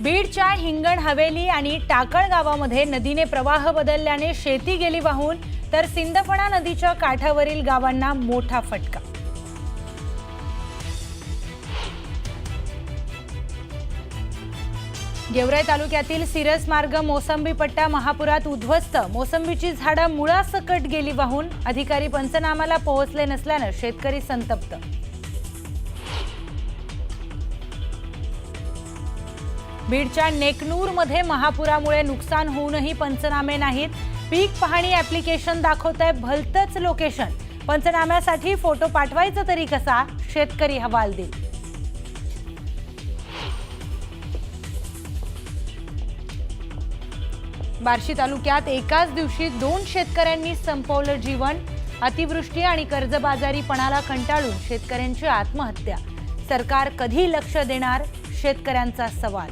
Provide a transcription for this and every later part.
बीडच्या हिंगण हवेली आणि टाकळ गावामध्ये नदीने प्रवाह बदलल्याने शेती गेली वाहून, तर सिंदफणा नदीच्या काठावरील गावांना मोठा फटका। गेवराई तालुक्यातील सिरस मार्ग मोसंबी पट्टा महापुरात उद्ध्वस्त, मोसंबीची झाडं मुळासकट गेली वाहून, अधिकारी पंचनामाला पोहोचले नसल्याने शेतकरी संतप्त। बीडच्या नेकनूरमध्ये महापुरामुळे नुकसान होऊनही पंचनामे नाहीत। पीक पाहणी ॲप्लिकेशन दाखवतंय भलतंच लोकेशन, पंचनाम्यासाठी फोटो पाठवायचा तरी कसा, शेतकरी हवालदिल। बार्शी तालुक्यात एकाच दिवशी 2 शेतकऱ्यांनी संपवलं जीवन, अतिवृष्टी आणि कर्जबाजारीपणाला कंटाळून शेतकऱ्यांची आत्महत्या। सरकार कधी लक्ष देणार, शेतकऱ्यांचा सवाल।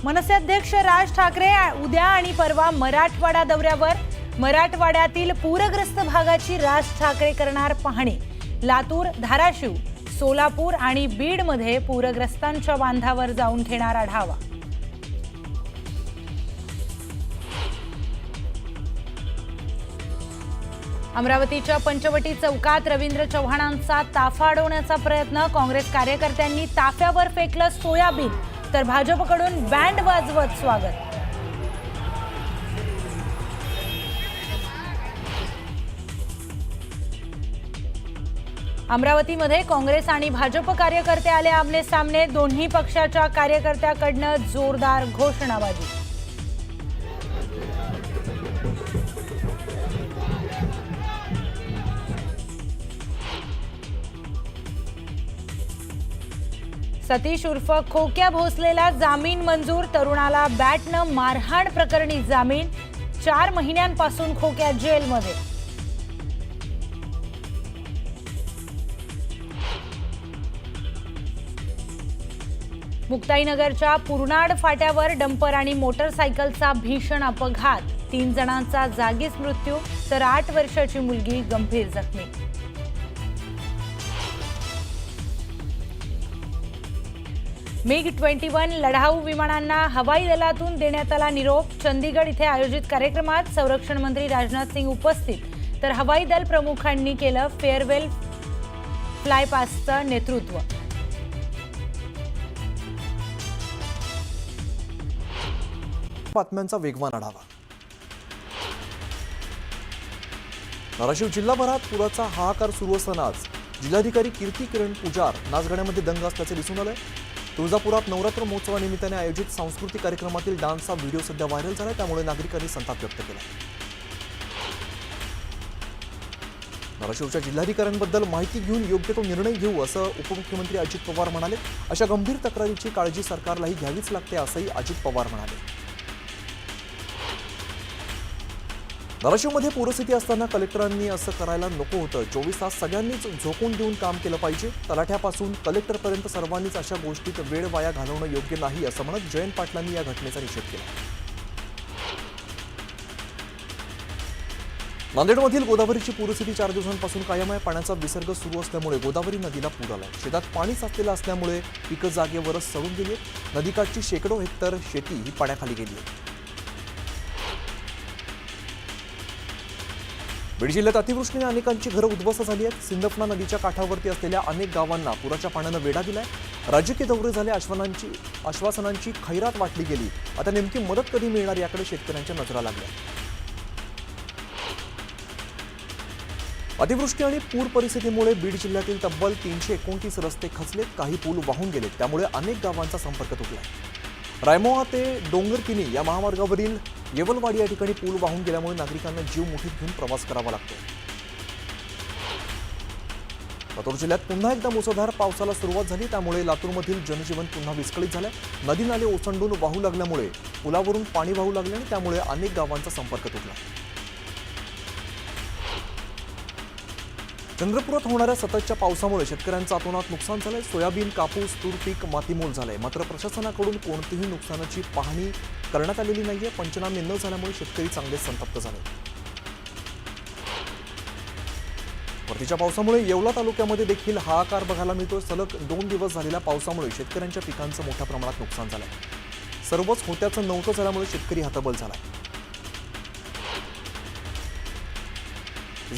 मनसे अध्यक्ष राज ठाकरे उद्या आणि परवा मराठवाडा दौऱ्यावर, मराठवाड्यातील पूरग्रस्त भागाची राज ठाकरे करणार पाहणी। लातूर, धाराशिव, सोलापूर आणि बीडमध्ये पूरग्रस्तांच्या बांधावर जाऊन घेणार आढावा। अमरावतीच्या पंचवटी चौकात रवींद्र चव्हाणांचा ताफा अडवण्याचा प्रयत्न, काँग्रेस कार्यकर्त्यांनी ताफ्यावर फेकलं सोयाबीन, तर भाजपकडून बँड वाजवत स्वागत। अमरावतीमध्ये काँग्रेस आणि भाजप कार्यकर्ते आले आमने सामने, दोन्ही पक्षाच्या कार्यकर्त्याकडनं जोरदार घोषणाबाजी। सतीश उर्फ खोक्या भोसलेला जामीन मंजूर, तरुणाला बॅटनं मारहाण प्रकरणी जामीन, 4 महिन्यांपासून खोक्या जेलमध्ये। मुक्ताईनगरच्या पुरनाड फाट्यावर डंपर आणि मोटरसायकलचा भीषण अपघात, 3 जणांचा जागीच मृत्यू, तर 8 वर्षाची मुलगी गंभीर जखमी। MiG-21 लढाऊ विमानांना हवाई दलातून देण्यात आला निरोप, चंदीगड इथे आयोजित कार्यक्रमात संरक्षण मंत्री राजनाथ सिंग उपस्थित, तर हवाई दल प्रमुखांनी केलं फेअरवेल फ्लायपास्टचं नेतृत्व। बातम्यांचा वेगवान आढावा। धाराशिव जिल्हाभरात पुराचा हाहाकार सुरू असतानाच जिल्हाधिकारी कीर्ती किरण पुजार नाचगाण्यामध्ये दंग असल्याचे दिसून आले। तुळजापुरात नवरात्र महोत्सवानिमित्ताने आयोजित सांस्कृतिक कार्यक्रमातील डान्सचा व्हिडिओ सध्या व्हायरल झाला, त्यामुळे नागरिकांनी संताप व्यक्त केला। धाराशिवच्या जिल्हाधिकाऱ्यांबद्दल माहिती घेऊन योग्य तो निर्णय घेऊ असं उपमुख्यमंत्री अजित पवार म्हणाले। अशा गंभीर तक्रारीची काळजी सरकारलाही घ्यावीच लागते असंही अजित पवार म्हणाले। धाराशिवमध्ये पूरस्थिती असताना कलेक्टरांनी असं करायला नको होतं, 24 तास सगळ्यांनीच झोकून देऊन काम केलं पाहिजे, तलाठ्यापासून कलेक्टरपर्यंत सर्वांनीच अशा गोष्टीत वेळ वाया घालवणं योग्य नाही असं म्हणत जयंत पाटलांनी या घटनेचा निषेध केला। नांदेडमधील गोदावरीची पूरस्थिती 4 दिवसांपासून कायम आहे। पाण्याचा विसर्ग सुरू असल्यामुळे गोदावरी नदीला पूर आलाय। शेतात पाणी साचलेलं असल्यामुळे पिकं जागेवरच सडून गेली आहेत। नदीकाठची शेकडो हेक्टर शेती ही पाण्याखाली गेली आहे। बीड जिल्ह्यात अतिवृष्टीने अनेकांची घरं उद्ध्वस्त झाली आहेत। सिंदफणा नदीच्या काठावरती असलेल्या अनेक गावांना पुराच्या पाण्यानं वेढा दिलाय। राजकीय दौरे झाले, आश्वासनांची खैरात वाटली गेली। आता नेमकी मदत कधी मिळणार याकडे शेतकऱ्यांच्या नजरा लागल्या। अतिवृष्टी आणि पूर परिस्थितीमुळे बीड जिल्ह्यातील तब्बल 329 रस्ते खचलेत, काही पूल वाहून गेलेत, त्यामुळे अनेक गावांचा संपर्क तुटलाय। रायमोहा ते डोंगरकिनी या महामार्गावरील येवलवाडी या ठिकाणी पूल वाहून गेल्यामुळे नागरिकांना जीव मुठीत घेऊन प्रवास करावा लागतो। लातूर जिल्ह्यात पुन्हा एकदा मुसळधार पावसाला सुरुवात झाली, त्यामुळे लातूरमधील जनजीवन पुन्हा विस्कळीत झालंय। नदी नाले ओसंडून वाहू लागल्यामुळे पुलावरून पाणी वाहू लागले आणि त्यामुळे अनेक गावांचा संपर्क तुटला। चंद्रपुरात होणाऱ्या सततच्या पावसामुळे शेतकऱ्यांचं अतोनात नुकसान झालंय। सोयाबीन, कापूस, तूर पीक मातीमोल झालंय, मात्र प्रशासनाकडून कोणतीही नुकसानाची पाहणी करण्यात आलेली नाहीये। पंचनामे न झाल्यामुळे शेतकरी चांगले संतप्त झाले। परतीच्या पावसामुळे येवला तालुक्यामध्ये देखील हाहाकार बघायला मिळतो. सलग 2 दिवस झालेल्या पावसामुळे शेतकऱ्यांच्या पिकांचं मोठ्या प्रमाणात नुकसान झालंय. सर्वच होत्याचं नव्हतं झाल्यामुळे शेतकरी हतबल झालाय.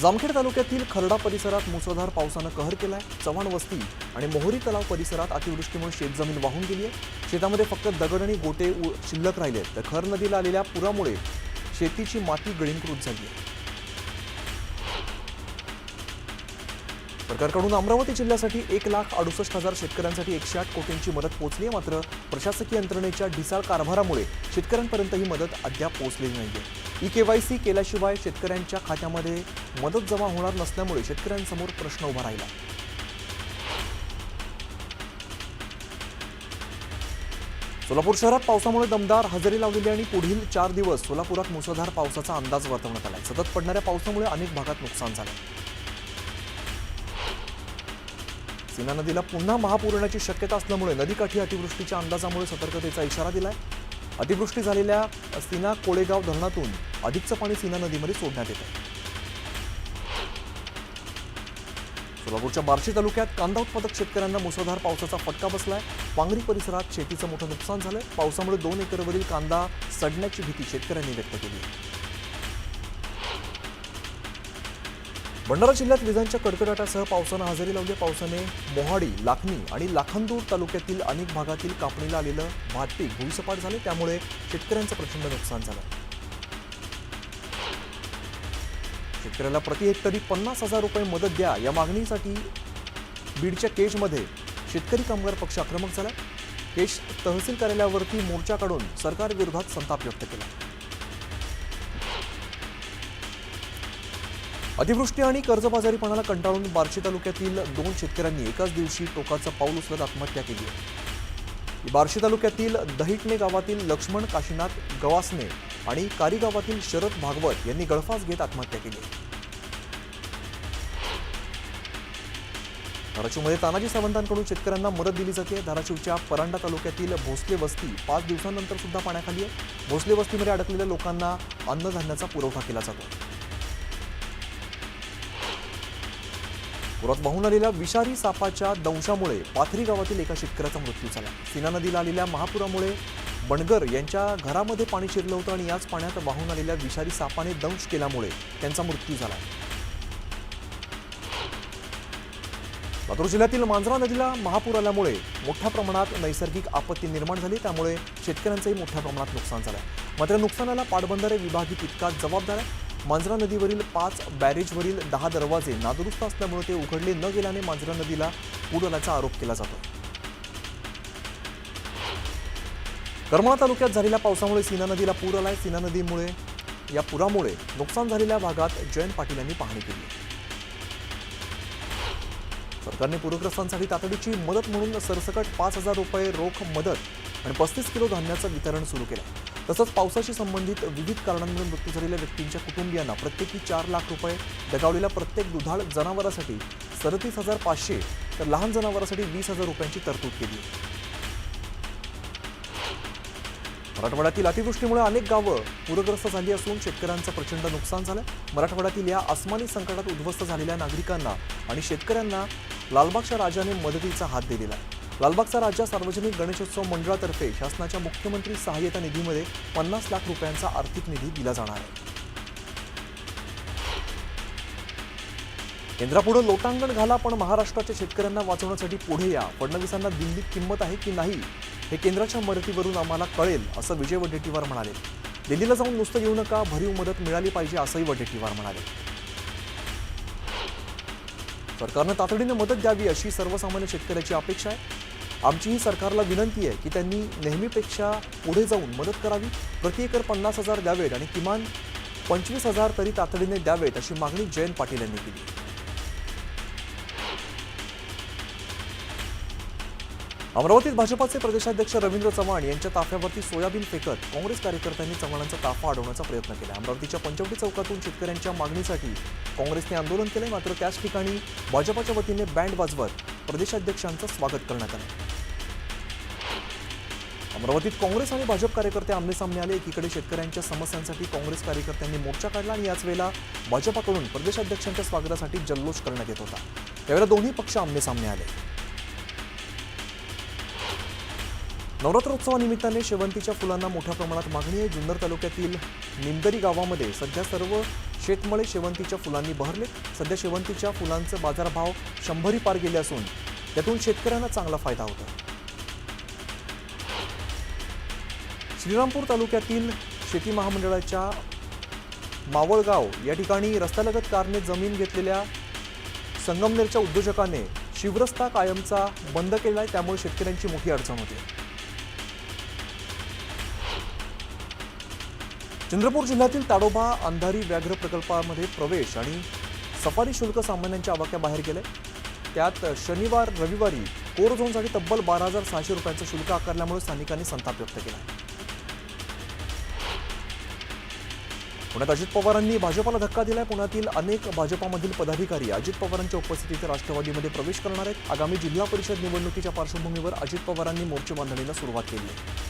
जामखेड तालुक्यातील खर्डा परिसरात मुसळधार पावसानं कहर केलाय. चव्हाण वस्ती आणि मोहरी तलाव परिसरात अतिवृष्टीमुळे शेतजमीन वाहून गेली आहे. शेतामध्ये फक्त दगड आणि गोटे शिल्लक राहिले आहेत. तर खर नदीला आलेल्या पुरामुळे शेतीची माती गळींकृत झाली आहे. सरकारकडून अमरावती जिल्ह्यासाठी 1,68,000 शेतकऱ्यांसाठी 108 कोटींची मदत पोहोचली आहे. मात्र प्रशासकीय यंत्रणेच्या ढिसाळ कारभारामुळे शेतकऱ्यांपर्यंत ही मदत अद्याप पोहोचलेली नाहीये. केवायसी केल्याशिवाय शेतकऱ्यांच्या खात्यामध्ये मदत जमा होणार नसल्यामुळे शेतकऱ्यांसमोर प्रश्न उभा राहिला. सोलापूर शहरात पावसामुळे दमदार हजेरी लावलेली आणि पुढील 4 दिवस सोलापुरात मुसळधार पावसाचा अंदाज वर्तवण्यात आलाय. सतत पडणाऱ्या पावसामुळे अनेक भागात नुकसान झालं. सीना नदीला पुन्हा महापूर येण्याची शक्यता असल्यामुळे नदीकाठी अतिवृष्टीच्या अंदाजामुळे सतर्कतेचा इशारा दिलाय. अतिवृष्टी झालेल्या सीना कोळेगाव धरणातून अधिकचं पाणी सीना नदीमध्ये सोडण्यात येत आहे. सोलापूरच्या बार्शी तालुक्यात कांदा उत्पादक शेतकऱ्यांना मुसळधार पावसाचा फटका बसलाय. पांगरी परिसरात शेतीचं मोठं नुकसान झालंय. पावसामुळे 2 एकरवरील कांदा सडण्याची भीती शेतकऱ्यांनी व्यक्त केली आहे. भंडारा जिल्ह्यात विजांच्या कडकडाटासह पावसानं हजेरी लावली. पावसाने मोहाडी, लाखनी आणि लाखांदूर तालुक्यातील अनेक भागातील कापणीला आलेलं भात पीक भुईसपाट झाले. त्यामुळे शेतकऱ्यांचं प्रचंड नुकसान झालं. शेतकऱ्याला प्रति हेक्टरी 50,000 रुपये मदत द्या या मागणीसाठी बीडच्या केजमध्ये शेतकरी कामगार पक्ष आक्रमक झाला. केज तहसील कार्यालयावरती मोर्चा काढून सरकार विरोधात संताप व्यक्त केला. अतिवृष्टी आणि कर्जबाजारीपणाला कंटाळून बार्शी तालुक्यातील 2 शेतकऱ्यांनी एकाच दिवशी टोकाचं पाऊल उचलत आत्महत्या केली आहे. बार्शी तालुक्यातील दहिटणे गावातील लक्ष्मण काशीनाथ गवासने आणि कारी गावातील शरद भागवत यांनी गळफास घेत आत्महत्या केली. धाराशिवमध्ये तानाजी सावंतांकडून शेतकऱ्यांना मदत दिली जाते. धाराशिवच्या परांडा तालुक्यातील भोसले वस्ती 5 दिवसांनंतर सुद्धा पाण्याखाली आहे. भोसले वस्तीमध्ये अडकलेल्या लोकांना अन्नधान्याचा पुरवठा केला जातो. पुरात वाहून आलेल्या विषारी सापाच्या दंशामुळे पाथरी गावातील एका शेतकऱ्याचा मृत्यू झाला. सीना नदीला आलेल्या महापुरामुळे बनगर यांच्या घरामध्ये पाणी शिरलं होतं आणि याच पाण्यात वाहून आलेल्या विषारी सापाने दंश केल्यामुळे त्यांचा मृत्यू झाला. लातूर जिल्ह्यातील मांजरा नदीला महापूर आल्यामुळे मोठ्या प्रमाणात नैसर्गिक आपत्ती निर्माण झाली. त्यामुळे शेतकऱ्यांचंही मोठ्या प्रमाणात नुकसान झालं. मात्र नुकसानाला पाटबंधारे विभाग तितकाच जबाबदार आहे. मांजरा नदीवरील 5 बॅरेजवरील 10 दरवाजे नादुरुस्त असल्यामुळे ते उघडले न गेल्याने मांजरा नदीला पूर आल्याचा आरोप केला जातो. करमाळा तालुक्यात झालेल्या पावसामुळे सीना नदीला पूर आलाय. सीना नदीमुळे या पुरामुळे नुकसान झालेल्या भागात जयंत पाटील यांनी पाहणी केली. सरकारने पूरग्रस्तांसाठी तातडीची मदत म्हणून सरसकट 5,000 रुपये रोख मदत आणि 35 किलो धान्याचं वितरण सुरू केलं. तसंच पावसाशी संबंधित विविध कारणांमुळे मृत्यू झालेल्या व्यक्तींच्या कुटुंबियांना प्रत्येकी 4 लाख रुपये, दगावलेल्या प्रत्येक दुधाळ जनावरासाठी 37,500 तर लहान जनावरांसाठी 20,000 रुपयांची तरतूद केली. मराठवाड्यातील अतिवृष्टीमुळे अनेक गावं पूरग्रस्त झाली असून शेतकऱ्यांचं प्रचंड नुकसान झालं. मराठवाड्यातील या अस्मानी संकटात उद्ध्वस्त झालेल्या नागरिकांना आणि शेतकऱ्यांना लालबागच्या राजाने मदतीचा हात दिलेला आहे. लालबागचा राजा सार्वजनिक गणेशोत्सव मंडळातर्फे शासनाच्या मुख्यमंत्री सहाय्यता निधीमध्ये 50 लाख रुपयांचा आर्थिक निधी दिला जाणार आहे. केंद्रापुढे लोटांगण घाला पण महाराष्ट्राच्या शेतकऱ्यांना वाचवण्यासाठी पुढे या. फडणवीसांना दिल्लीत किंमत आहे की नाही हे केंद्राच्या मदतीवरून आम्हाला कळेल असं विजय वडेट्टीवार म्हणाले. दिल्लीला जाऊन नुसतं येऊ नका, भरीव मदत मिळाली पाहिजे असंही वडेट्टीवार म्हणाले. सरकारनं तातडीने मदत द्यावी अशी सर्वसामान्य शेतकऱ्याची अपेक्षा आहे. आमची ही सरकारला विनंती आहे की त्यांनी नेहमीपेक्षा पुढे जाऊन मदत करावी. प्रति एकर 50,000 द्यावेत आणि किमान 25,000 तरी तातडीने द्यावेत अशी मागणी जयंत पाटील यांनी केली. अमरावतीत भाजपाचे प्रदेशाध्यक्ष रवींद्र चव्हाण यांच्या ताफ्यावरती सोयाबीन फेकत काँग्रेस कार्यकर्त्यांनी चव्हाणांचा ताफा अडवण्याचा प्रयत्न केला. अमरावतीच्या पंचवटी चौकातून शेतकऱ्यांच्या मागणीसाठी काँग्रेसने आंदोलन केले. मात्र त्याच ठिकाणी भाजपाच्या वतीने बँड वाजवत प्रदेशाध्यक्षांचं स्वागत करण्यात आलं. अमरावतीत काँग्रेस आणि भाजप कार्यकर्ते आमनेसामने आले. एकीकडे शेतकऱ्यांच्या समस्यांसाठी काँग्रेस कार्यकर्त्यांनी मोर्चा काढला आणि याच वेळेला भाजपाकडून प्रदेशाध्यक्षांच्या स्वागतासाठी जल्लोष करण्यात येत होता. त्यावेळेला दोन्ही पक्ष आमनेसामने आले. नवरात्रोत्सवानिमित्ताने शेवंतीच्या फुलांना मोठ्या प्रमाणात मागणी आहे. जुन्नर तालुक्यातील निमदरी गावामध्ये सध्या सर्व शेतमळे शेवंतीच्या फुलांनी बहरले. सध्या शेवंतीच्या फुलांचे बाजारभाव 100 पार गेले असून त्यातून शेतकऱ्यांना चांगला फायदा होतो. श्रीरामपूर तालुक्यातील शेती महामंडळाच्या मावळगाव या ठिकाणी रस्त्यालगत कारने जमीन घेतलेल्या संगमनेरच्या उद्योजकाने शिवरस्ता कायमचा बंद केलाय. त्यामुळे शेतकऱ्यांची मोठी अडचण होते. चंद्रपूर जिल्ह्यातील ताडोबा अंधारी व्याघ्र प्रकल्पामध्ये प्रवेश आणि सफारी शुल्क सामान्यांच्या आवाक्याबाहेर गेले. त्यात शनिवार रविवारी कोर झोनसाठी तब्बल 12,600 रुपयांचं शुल्क आकारल्यामुळे स्थानिकांनी संताप व्यक्त केला. पुण्यात अजित पवारांनी भाजपाला धक्का दिलाय. पुण्यातील अनेक भाजपामधील पदाधिकारी अजित पवारांच्या उपस्थितीत राष्ट्रवादीमध्ये प्रवेश करणार आहेत. आगामी जिल्हा परिषद निवडणुकीच्या पार्श्वभूमीवर अजित पवारांनी मोर्चे बांधणीला सुरुवात केली आहे.